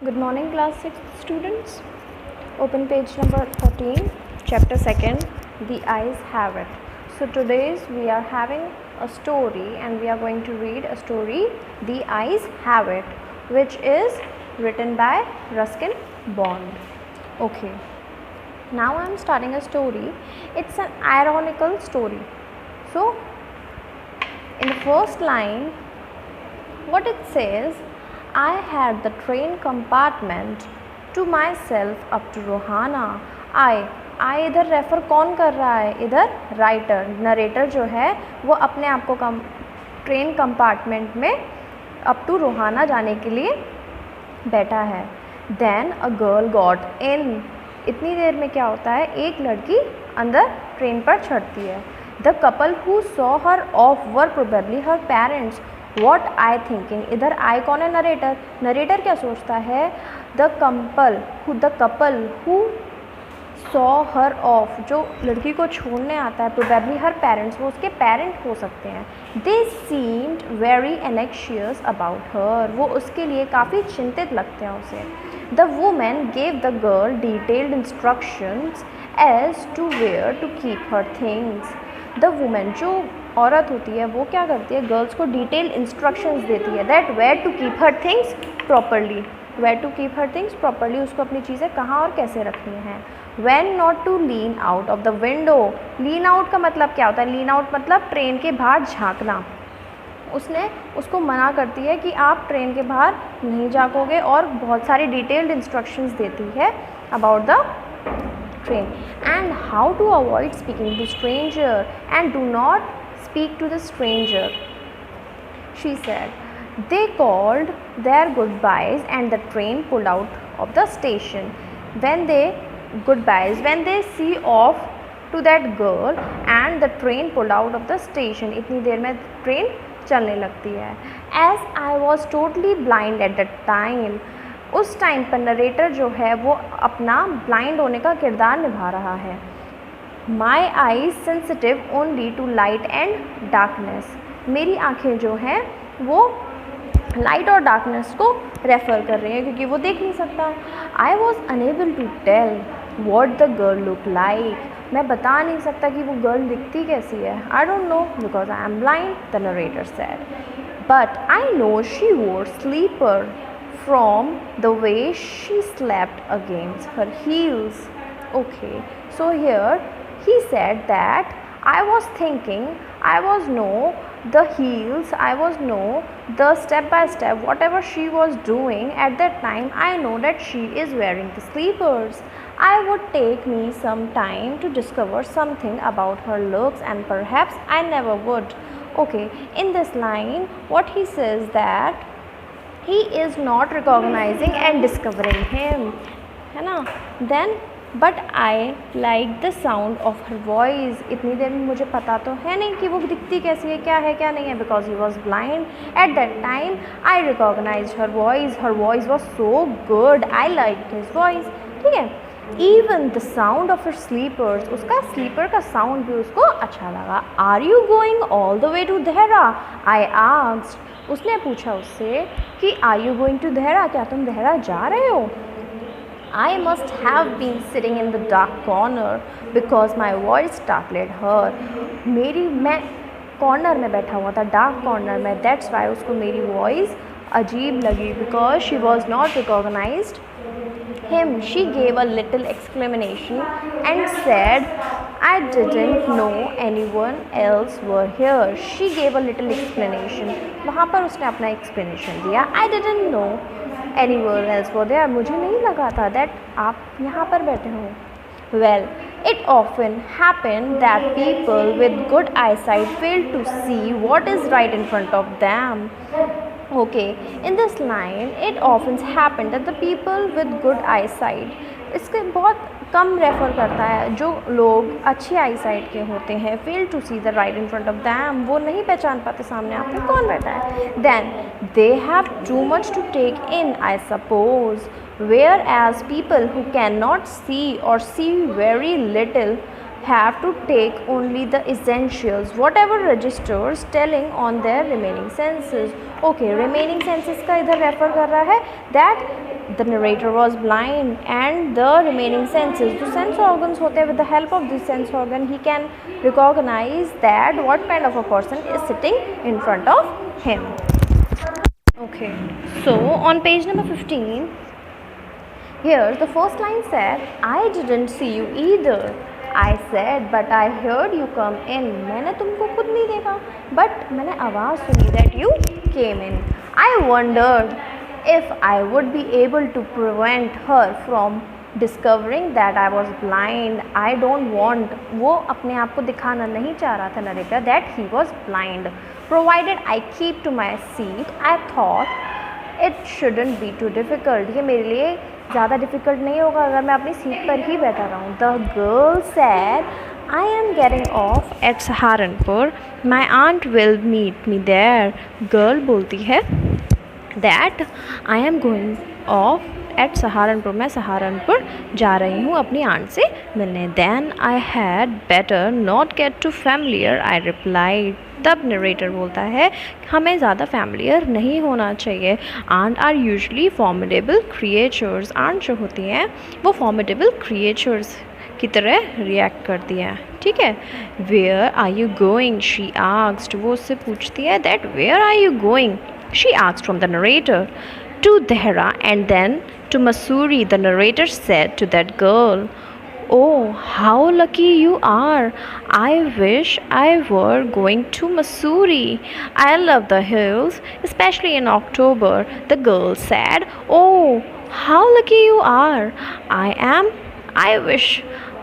Good morning, class 6 students. Open page number 13, chapter 2nd, The Eyes Have It. So today's we are having a story and we are going to read a story, The Eyes Have It, which is written by Ruskin Bond. Okay, now I am starting a story. It's an ironical story. So in the first line, what it says, I had the train compartment to myself up to Rohana. I इधर refer कौन कर रहा है? इधर writer, narrator जो है वो अपने आप को ट्रेन कंपार्टमेंट में अप टू रोहाना जाने के लिए बैठा है. Then a girl got in. इतनी देर में क्या होता है, एक लड़की अंदर ट्रेन पर चढ़ती है. The couple who saw her of were probably her parents. What I thinking. इधर आई कौन है? नरेटर. नरेटर क्या सोचता है? The couple who saw her of, जो लड़की को छोड़ने आता है, प्रोबेबली हर पेरेंट्स, वो उसके पेरेंट हो सकते हैं. They seemed very anxious about her. वो उसके लिए काफ़ी चिंतित लगते हैं उसे. The women gave the girl detailed instructions as to where to keep her things. The women, जो औरत होती है, वो क्या करती है? गर्ल्स को डिटेल्ड इंस्ट्रक्शंस देती है that where to keep her things properly. Where to keep her things properly, उसको अपनी चीज़ें कहाँ और कैसे रखनी है. When not to lean out of the window. Lean out का मतलब क्या होता है? लीन आउट मतलब ट्रेन के बाहर झांकना. उसने उसको मना करती है कि आप ट्रेन के बाहर नहीं झांकोगे, और बहुत सारी डिटेल्ड इंस्ट्रक्शंस देती है about the train and how to avoid speaking to stranger and do not speak to the stranger. She said. They called their goodbyes and the train pulled out of the station. When they see off to that girl and the train pulled out of the station. इतनी देर में train चलने लगती है. As I was totally blind at that time. उस time पर narrator जो है वो अपना ब्लाइंड होने का किरदार निभा रहा है. My eyes sensitive only to light and darkness. मेरी आँखें जो हैं वो लाइट और डार्कनेस को रेफ़र कर रही हैं क्योंकि वो देख नहीं सकता. I was unable to tell what the girl look like. मैं बता नहीं सकता कि वो गर्ल दिखती कैसी है. I don't know because I am blind, the narrator said. But I know she wore slipper from the way she slept against her heels. Okay, so here he said that I was thinking, I was no the heels, I was no the step by step whatever she was doing at that time. I know that she is wearing the sleepers. I would take me some time to discover something about her looks and perhaps I never would. Okay, in this line what he says that he is not recognizing and discovering him, है ना. Then but I like the sound of her voice. इतनी देर में मुझे पता तो है नहीं कि वो दिखती कैसी है, क्या है क्या नहीं है, because he was blind at that time. I recognized her voice. Her voice was so good. I liked his voice. ठीक है. Even the sound of her sleepers. उसका स्लीपर का साउंड भी उसको अच्छा लगा. Are you going all the way to Dehra? I asked. उसने पूछा उससे कि are you going to Dehra, क्या तुम देहरा जा रहे हो. I must have been sitting in the dark corner because my voice startled her. मैं कॉर्नर में बैठा हुआ था, डार्क कॉर्नर में. दैट्स वाई उसको मेरी वॉइस अजीब लगी, because she was not recognized him. She gave a little exclamation and said, I didn't know anyone else were here. She gave a little explanation. वहाँ पर उसने अपना explanation दिया. I didn't know anyone else were there. मुझे नहीं लगा था that आप यहाँ पर बैठे हो. Well, it often happened that people with good eyesight fail to see what is right in front of them. Okay, in this line it often happened that the people with good eyesight, इसके बहुत कम refer करता है, जो लोग अच्छी आई site के होते हैं, fail to see the right in front of them, वो नहीं पहचान पाते सामने आपके कौन बैठा है. Then they have too much to take in, I suppose. Whereas people who can not see और see very little have to take only the essentials, whatever registers telling on their remaining senses. Okay, remaining senses का इधर refer कर रहा है that The narrator was blind and the remaining senses, जो sense organs होते हैं, with the help of this sense organ he can recognize that what kind of a person is sitting in front of him. Okay, so on page number 15, here the first line said, I didn't see you either. I said, but I heard you come in. मैंने तुमको खुद नहीं देखा, but मैंने आवाज़ सुनी that you came in. I wondered if I would be able to prevent her from discovering that I was blind. I don't want, वो अपने आप को दिखाना नहीं चाह रहा था narrator that he was blind. Provided I keep to my seat, I thought it shouldn't be too difficult. ये मेरे लिए ज़्यादा डिफ़िकल्ट नहीं होगा अगर मैं अपनी सीट पर ही बैठा रहूँ. The girl sad, I am getting off at Saharanpur. My aunt will meet me there. Girl बोलती है that I am going off at Saharanpur. मैं सहारनपुर जा रही हूँ अपनी आंट से मिलने. Then I had better not get too familiar, I replied. तब नरेटर बोलता है हमें ज़्यादा फैमिलियर नहीं होना चाहिए. Aunt are usually formidable creatures. Aunt जो होती हैं वो फॉर्मिडेबल क्रिएचर्स की तरह रिएक्ट करती हैं. ठीक है. Where are you going, she asked. वो उससे पूछती है that where are you going. She asked from the narrator. To Dehra and then to Mussoorie, the narrator said to that girl. Oh, how lucky you are. I wish I were going to Mussoorie. I love the hills, especially in October, the girl said. Oh, how lucky you are. I wish.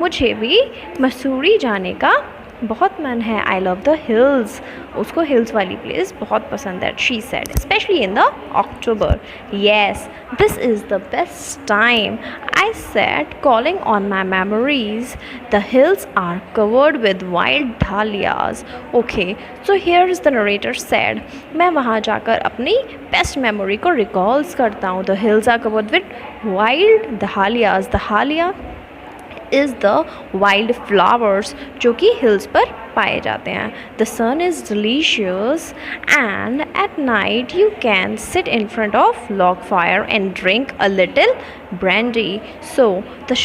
मुझे भी मसूरी जाने का बहुत मन है. I love the hills. उसको hills वाली place बहुत पसंद है. She said specially in the October. Yes, this is the best time. I said calling on my memories. The hills are covered with wild dahlias. Okay, so here is the narrator said. मैं वहाँ जाकर अपनी best memory को recalls करता हूँ. The hills are covered with wild dahlias. Dahlia is the wild flowers जो कि hills पर पाए जाते हैं. The sun is delicious and at night you can sit in front of log fire and drink a little brandy. So the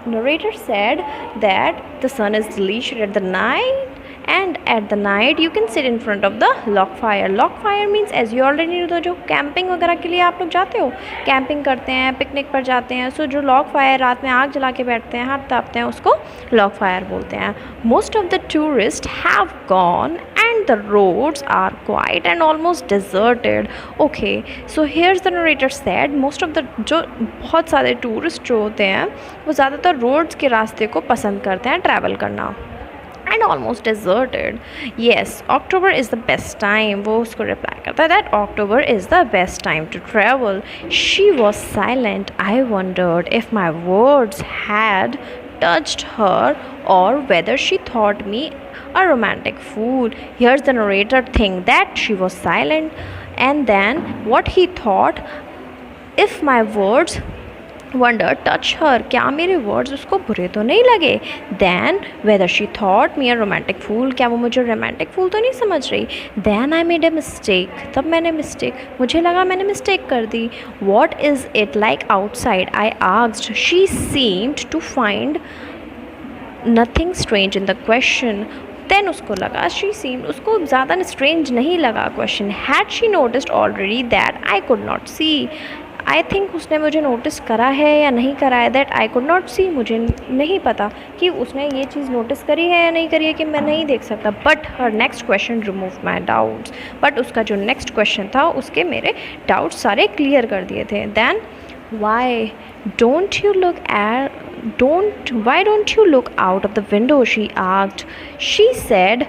narrator said that the sun is delicious at the night and at the night you can sit in front of the log fire. log fire means as you already know, जो camping वगैरह के लिए आप लोग जाते हो, camping करते हैं, पिकनिक पर जाते हैं. सो जो लॉग फायर रात में आग जला के बैठते हैं, हाथ तापते हैं, उसको लॉग फायर बोलते हैं. Most of the tourist have gone and the roads are quiet and almost deserted. Okay, so here's the narrator said most of the जो बहुत सारे टूरिस्ट जो होते हैं वो ज़्यादातर रोड्स के रास्ते को पसंद करते हैं ट्रैवल करना. And almost deserted. Yes, October is the best time. वो उसको reply करता है that October is the best time to travel. She was silent. I wondered if my words had touched her or whether she thought me a romantic fool. Here's the narrator think that she was silent and then what he thought if my words wonder touch her. क्या मेरे words उसको बुरे तो नहीं लगे. then whether she thought me a romantic fool, क्या वो मुझे romantic fool तो नहीं समझ रही. then I made a mistake, तब मैंने मुझे लगा मैंने मिस्टेक कर दी. what is it like outside, I asked. she seemed to find nothing strange in the question. then उसको लगा उसको ज़्यादा स्ट्रेंज नहीं लगा question. had she noticed already that I could not see. I think उसने मुझे notice करा है या नहीं करा है. दैट आई कुड नॉट सी, मुझे नहीं पता कि उसने ये चीज़ नोटिस करी है या नहीं करी है कि मैं नहीं देख सकता. But her next question remove my doubts. But उसका जो नेक्स्ट क्वेश्चन था उसके मेरे डाउट्स सारे क्लियर कर दिए थे. Then why don't you look out of the window, she asked.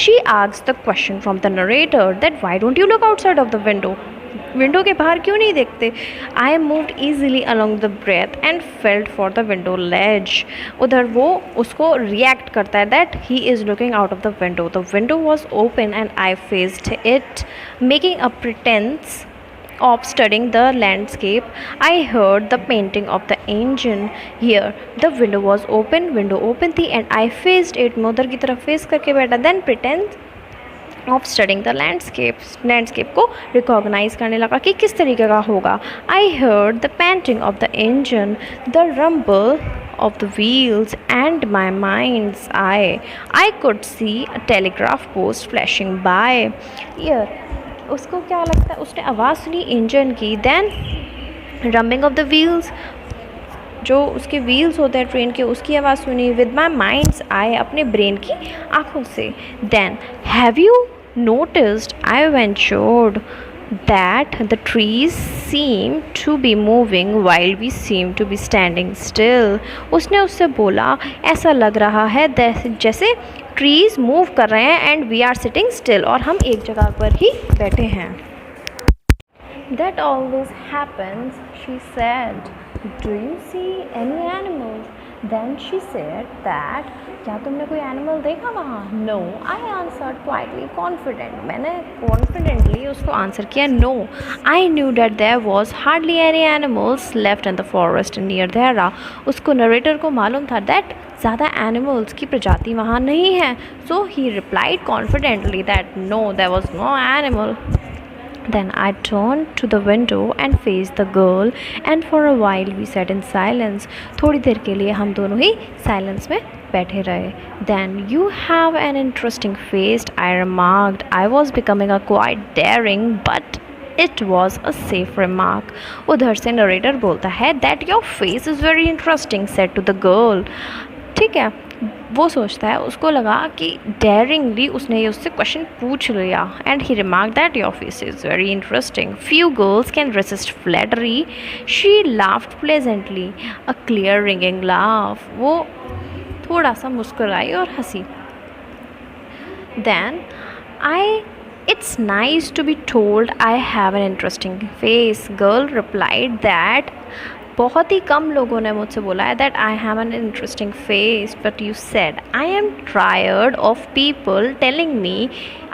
She asked the question from the narrator that why don't you look outside of the window? Window के बाहर क्यों नहीं देखते. I moved easily along the berth and felt for the window ledge. उधर वो उसको react करता है that he is looking out of the window. The window was open and I faced it making a pretence of studying the landscape. I heard the painting of the engine. Here the window was open, window open थी and I faced it. मैं उधर की तरफ face करके बैठा. then of studying the landscape को recognise करने लगा कि किस तरीके का होगा. I heard the painting of the engine, the rumble of the wheels, and my mind's eye I could see a telegraph post flashing by. यार उसको क्या लगता है, उसने आवाज़ सुनी इंजन की, देन रम्बिंग ऑफ द व्हील्स, जो उसके व्हील्स होते हैं ट्रेन के, उसकी आवाज़ सुनी. विद माई माइंड्स आई, अपने ब्रेन की आँखों से. Then have you noticed, I ventured, that the trees seem to be moving while we seem to be standing still. उसने उससे बोला ऐसा लग रहा है जैसे ट्रीज़ मूव कर रहे हैं and we are sitting still, और हम एक जगह पर ही बैठे हैं. That always happens, she said. Do you see any animals? Then she said that, क्या तुमने कोई एनिमल देखा वहाँ? No, I answered quietly, confident. मैंने confidently उसको आंसर किया no. I knew that there was hardly any animals left in the forest near there. उसको narrator को मालूम था that ज़्यादा एनिमल्स की प्रजाति वहाँ नहीं है. So he replied confidently that no, there was no animal. Then I turned to the window and faced the girl, and for a while we sat in silence. थोड़ी देर के लिए हम दोनों ही साइलेंस में बैठे रहे. Then you have an interesting face, I remarked. I was becoming a quite daring, but it was a safe remark. उधर से नरेटर बोलता है that your face is very interesting, said to the girl. ठीक है, वो सोचता है, उसको लगा कि डेयरिंगली उसने ये उससे क्वेश्चन पूछ लिया. And he remark that your face is very interesting. Few girls can resist flattery. She laughed pleasantly, a clear ringing laugh. वो थोड़ा सा मुस्कुराई और हंसी. Then it's nice to be told I have an interesting face. Girl replied that बहुत ही कम लोगों ने मुझसे बोला है that I have an interesting face, but you said I am tired of people telling me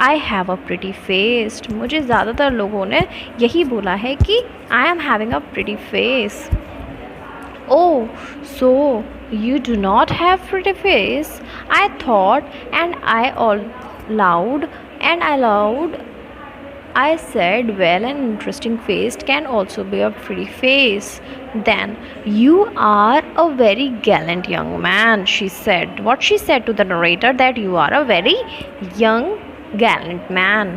I have a pretty face. मुझे ज़्यादातर लोगों ने यही बोला है कि I am having a pretty face. Oh, so you do not have pretty face? I thought, and I said, well, an interesting face can also be a pretty face. Then, you are a very gallant young man, she said. What she said to the narrator, that you are a very young, gallant man.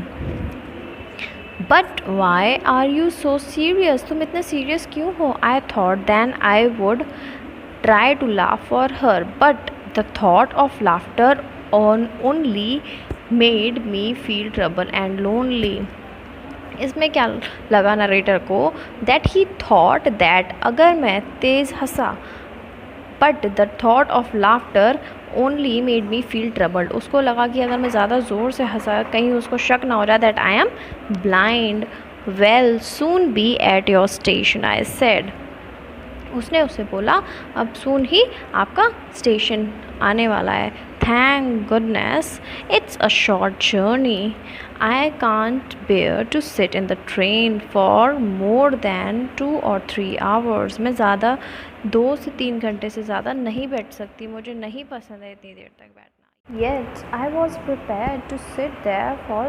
But why are you so serious? तुम इतने serious क्यों हो? I thought then I would try to laugh for her, but the thought of laughter only made me feel trouble and lonely. इसमें क्या लगा narrator को, that he thought that अगर मैं तेज़ हंसा, but the thought of laughter only made me feel troubled. उसको लगा कि अगर मैं ज़्यादा ज़ोर से हंसा कहीं उसको शक ना हो जाए that I am blind. Well soon be at your station, I said. उसने उससे बोला अब सून ही आपका स्टेशन आने वाला है. Thank goodness it's a short journey. I can't bear to sit in the train for more than 2 or 3 hours. मैं ज़्यादा 2 से 3 घंटे से ज़्यादा नहीं बैठ सकती, मुझे नहीं पसंद है इतनी देर तक बैठना. Yet I was prepared to sit there for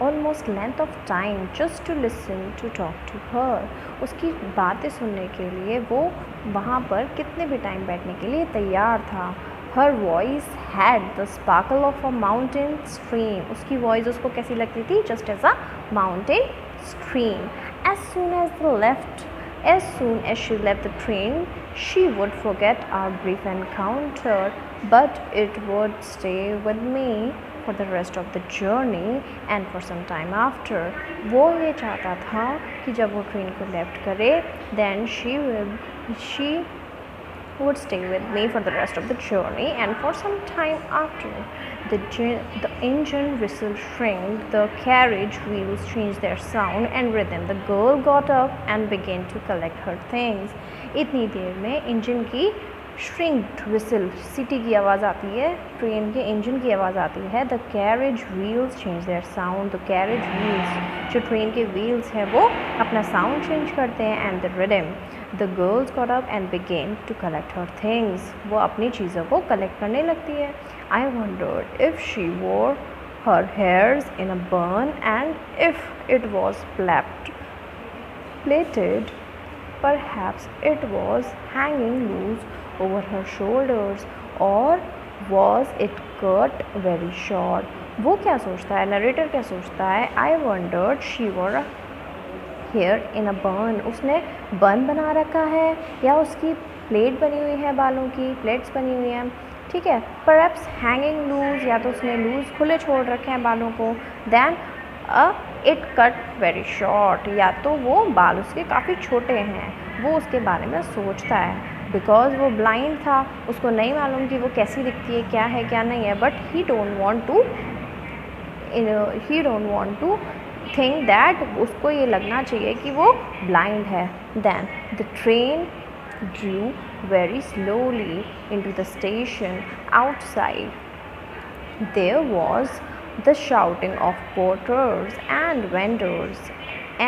almost length of time just to listen to talk to her. उसकी बातें सुनने के लिए वो वहाँ पर कितने भी टाइम बैठने के लिए तैयार था. Her voice had the sparkle of a mountain stream. उसकी voice उसको कैसी लगती थी? Just as a mountain stream. As soon as she left the train, she would forget our brief encounter, but it would stay with me for the rest of the journey and for some time after. वो ये चाहता था कि जब वो train को left करे, then she would stay with me for the rest of the journey and for some time after. The engine whistle shrieked, the carriage wheels changed their sound and rhythm. The girl got up and began to collect her things. इतनी देर में engine की shrinked whistle, city की आवाज़ आती है, train के engine की आवाज़ आती है. The carriage wheels change their sound. The carriage wheels, जो ट्रेन के व्हील्स हैं वो अपना साउंड चेंज करते हैं. And the rhythm. The girls got up and began to collect her things. वो अपनी चीज़ों को कलेक्ट करने लगती है. I wondered if she wore her hairs in a bun, and if it was plaited, perhaps it was hanging loose over her shoulders, or was it cut very short. वो क्या सोचता है, नरेटर क्या सोचता है, I wondered she wore a hair in a bun. उसने बन बना रखा है या उसकी प्लेट बनी हुई है, बालों की प्लेट्स बनी हुई हैं, ठीक है. परहैप्स हैंगिंग लूज, या तो उसने लूज खुले छोड़ रखे हैं बालों को. Then it cut very short, या तो वो बाल उसके काफ़ी छोटे हैं. वो उसके बारे में सोचता है बिकॉज वो ब्लाइंड था, उसको नहीं मालूम कि वो कैसी दिखती है, क्या है क्या नहीं है. But he don't want to think that, उसको ये लगना चाहिए कि वो ब्लाइंड है. Then the train drew very slowly into the station. Outside there was the shouting of porters and vendors,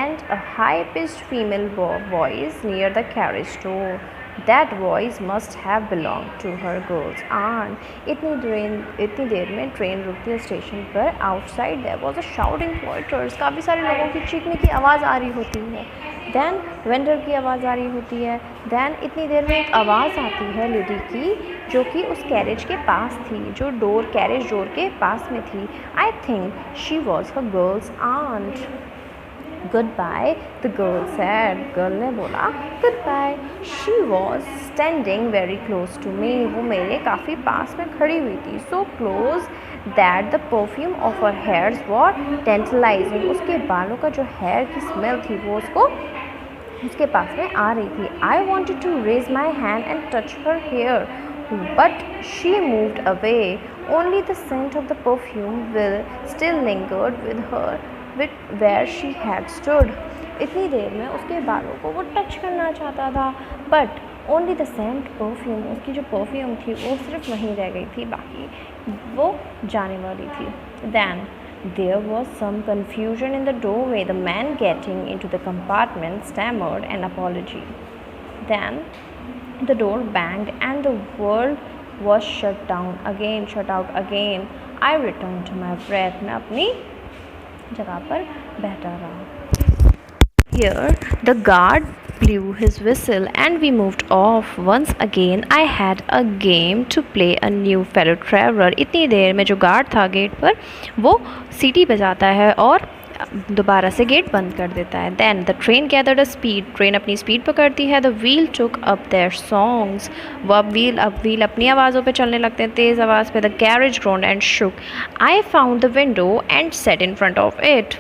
and a high-pitched female voice near the carriage door. That voice must have belonged to her girl's aunt. इतनी देर में train रुकती है station पर. Outside there was a shouting porters, काफ़ी सारे लोगों की चीखने की आवाज़ आ रही होती है. देन वेंडर की आवाज़ आ रही होती है. देन इतनी देर में एक आवाज़ आती है लेडी की, जो कि उस कैरेज के पास थी, जो कैरेज डोर के पास में थी. I think she was her girl's aunt. Goodbye, the girl said. Girl ने बोला goodbye. She was standing very close to me. वो मेरे काफ़ी पास में खड़ी हुई थी. So close that the perfume of her hairs was tantalizing. उसके बालों का जो हेयर की स्मेल थी वो उसके पास में आ रही थी. I wanted to raise my hand and touch her hair, but she moved away. Only the scent of the perfume still lingered with her where she had stood. इतनी देर में उसके बालों को वो टच करना चाहता था, but only the scent perfume, उसकी जो परफ्यूम थी वो सिर्फ वहीं रह गई थी, बाकी वो जाने वाली थी. Then there was some confusion in the doorway. The man getting into the compartment stammered an apology. Then the door banged and the world was shut out again. I returned to my breath. मैं अपनी जगह पर बैठा रहा. Here the guard blew his whistle and we moved off. Once again I had a game to play a new fellow traveler. इतनी देर में जो गार्ड था गेट पर वो सीटी बजाता है और दोबारा से गेट बंद कर देता है. Then the train gathered a speed. Train अपनी स्पीड पकड़ती है. The wheel took up their songs. वो अब व्हील अपनी आवाज़ों पे चलने लगते हैं तेज़ आवाज़ पे. The carriage groaned and shook. I found the window and sat in front of it.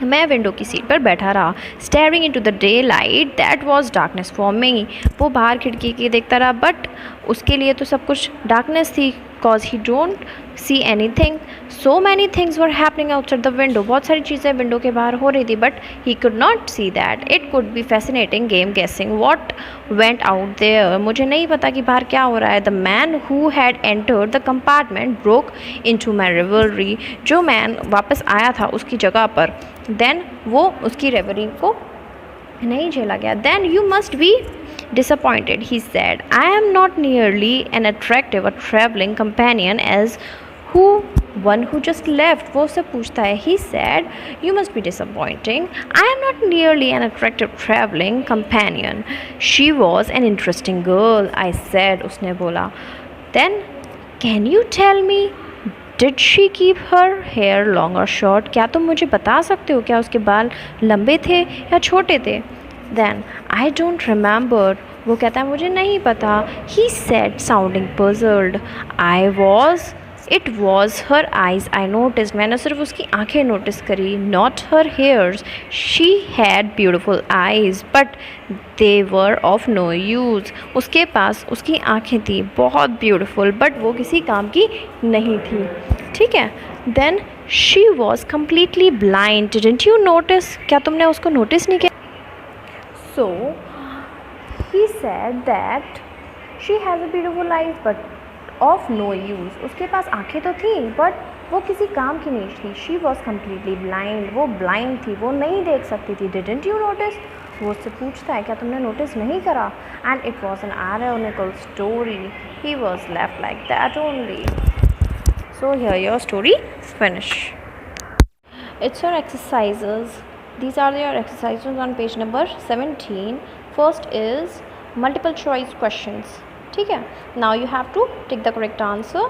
मैं विंडो की सीट पर बैठा रहा. Staring into the daylight that was darkness for me. वो बाहर खिड़की की देखता रहा, बट उसके लिए तो सब कुछ डार्कनेस थी, cause he don't see anything. So many things were happening outside the window. बहुत सारी चीज़ें विंडो के बाहर हो रही थी, but he could not see that. It could be fascinating game guessing what went out there. मुझे नहीं पता कि बाहर क्या हो रहा है. The man who had entered the compartment broke into my revelry. जो मैन वापस आया था उसकी जगह पर, then वो उसकी रेवरी को नहीं झेला गया. Then you must be disappointed, he said. I am not nearly an attractive a traveling companion as one who just left. वो उससे पूछता है. He said, you must be disappointing. I am not nearly an attractive traveling companion. She was an interesting girl, I said. उसने बोला. Then can you tell me, did she keep her hair long or short? क्या तुम मुझे बता सकते हो क्या उसके बाल लंबे थे या छोटे थे? Then I don't remember. वो कहता है मुझे नहीं पता. He said, sounding puzzled. It was her eyes I noticed. मैंने सिर्फ उसकी आंखें नोटिस करी. Not her hairs. She had beautiful eyes, but they were of no use. उसके पास उसकी आंखें थी बहुत ब्यूटीफुल, बट वो किसी काम की नहीं थी. ठीक है. Then she was completely blind. Didn't you notice? क्या तुमने उसको नोटिस नहीं किया? So he said that she has a beautiful eyes, but of no use. उसके पास आंखें तो थी, बट वो किसी काम की नहीं थी. She was completely blind. वो ब्लाइंड थी, वो नहीं देख सकती थी. Didn't you notice? वो उससे पूछता है क्या तुमने नोटिस नहीं करा? And it was an ironical story. He was left like that only. So here your story finish. It's your exercises. These are your exercises on page number 17. First is multiple choice questions. ठीक है. Now you have to take the correct answer.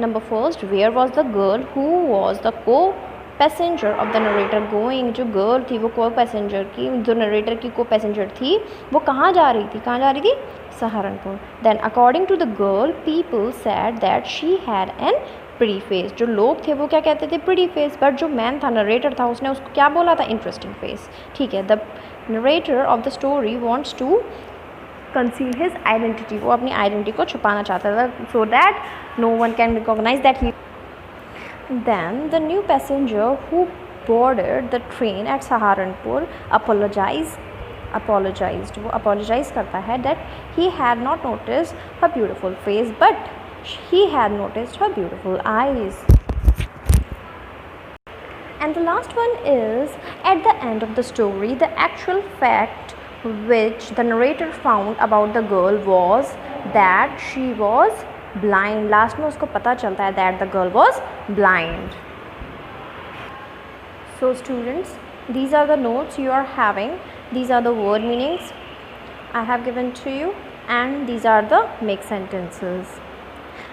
Number first, where was the girl who was the co-passenger of the narrator going? जो girl थी वो co-passenger की, जो narrator की co-passenger थी, वो कहाँ जा रही थी? कहाँ जा रही थी? Saharanpur. Then according to the girl, people said that she had an pretty face. जो लोग थे वो क्या कहते थे? Pretty face. But जो man था, narrator था, उसने उसको क्या बोला था? Interesting face. ठीक है. The narrator of the story wants to conceal his identity. वो अपनी identity को छुपाना चाहता था, so that no one can recognize that he. Then the new passenger who boarded the train at Saharanpur apologized. वो apologize करता है that he had not noticed her beautiful face, but he had noticed her beautiful eyes. And the last one is, at the end of the story, the actual fact which the narrator found about the girl was that she was blind. Last में उसको पता चलता है that the girl was blind. So students, these are the notes you are having. These are the word meanings I have given to you, and these are the make sentences.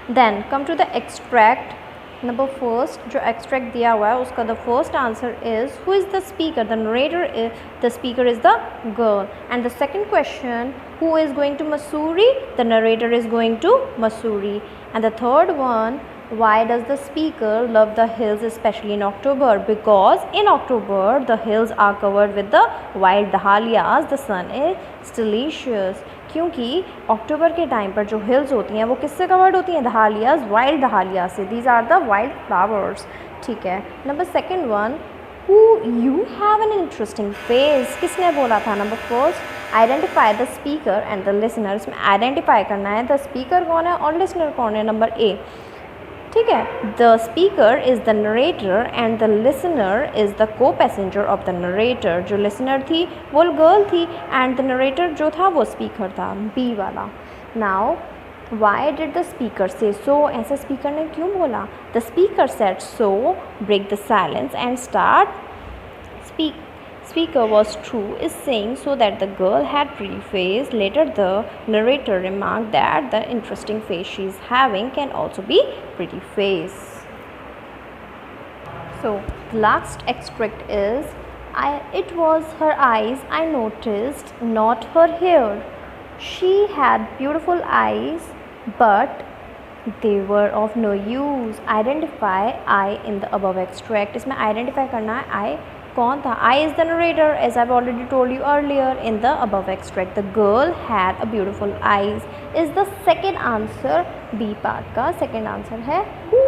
Then come to the extract. Number first, जो extract दिया हुआ है उसका the first answer is, who is the speaker? The narrator is, the speaker is the girl. And the second question, who is going to Mussoorie? The narrator is going to Mussoorie. And the third one, why does the speaker love the hills especially in October? Because in October the hills are covered with the wild dahlias. The sun is delicious. क्योंकि अक्टूबर के time पर जो hills होती हैं वो किससे covered होती हैं? दहालियाज, वाइल्ड दहालिया से. These are the wild flowers. ठीक है. Number second one, who you have an interesting face. किसने बोला था? Number first, identify the speaker and the listener. इसमें आइडेंटिफाई करना है द स्पीकर कौन है और लिसनर कौन है. Number A. ठीक है. The speaker is the narrator and the listener is the को पैसेंजर ऑफ द नरेटर. जो लिसनर थी वो गर्ल थी एंड द नरेटर जो था वो स्पीकर था, बी वाला. Now why did the speaker say so? ऐसा स्पीकर ने क्यों बोला? The speaker said so, break the silence and start speak. Speaker was true is saying so that the girl had pretty face. Later the narrator remarked that the interesting face she is having can also be pretty face. So the last extract is, it was her eyes I noticed, not her hair. She had beautiful eyes, but they were of no use. Identify I in the above extract. इसमें identify करना है I कौन था? I is the narrator, as I've already told you earlier in the above extract. The girl had a beautiful eyes is the second answer. B part का second answer है who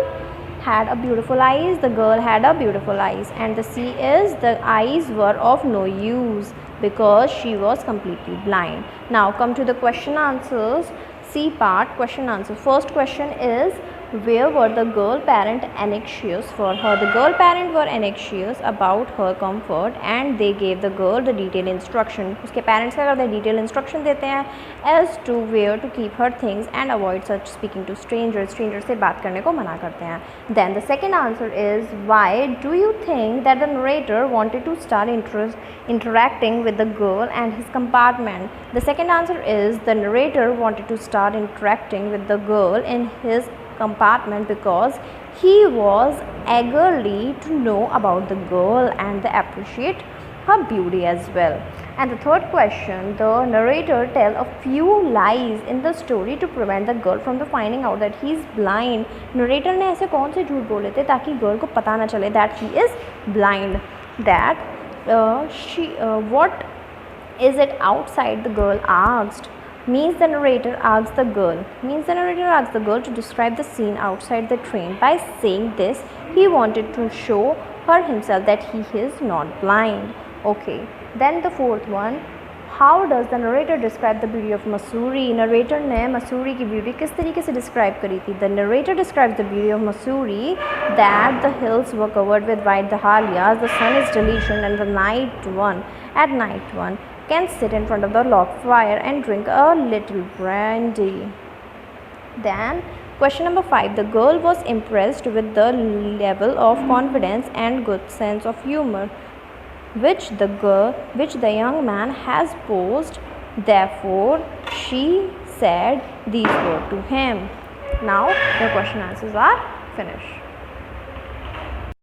had a beautiful eyes. The girl had a beautiful eyes. And the C is the eyes were of no use because she was completely blind. Now come to the question answers. C part question answer. First question is, where were the girl parent anxious for her? The girl parent were anxious about her comfort and they gave the girl the detailed instruction. उसके parents क्या करते हैं? detailed instruction देते हैं as to where to keep her things and avoid such speaking to strangers. strangers से बात करने को मना करते हैं. Then the second answer is, why do you think that the narrator wanted to start interacting with the girl and his compartment? The second answer is, the narrator wanted to start interacting with the girl in his compartment because he was eagerly to know about the girl and appreciate her beauty as well. And the third question, the narrator tell a few lies in the story to prevent the girl from the finding out that he is blind. Narrator ने ऐसे कौन से झूठ बोले थे ताकि girl को पता ना चले that he is blind. That what is it outside? The girl asked. Means the narrator asks the girl to describe the scene outside the train. By saying this, he wanted to show her himself that he is not blind. Okay. Then the fourth one, how does the narrator describe the beauty of Mussoorie? Narrator ने Mussoorie की beauty किस तरीके से describe करी थी? The narrator describes the beauty of Mussoorie that the hills were covered with white dahlias, the sun is delicious, and at night one can sit in front of the log fire and drink a little brandy. Then Question number 5. The girl was impressed with the level of confidence and good sense of humor which the young man has posed. Therefore, she said these words to him. Now the question answers are finished.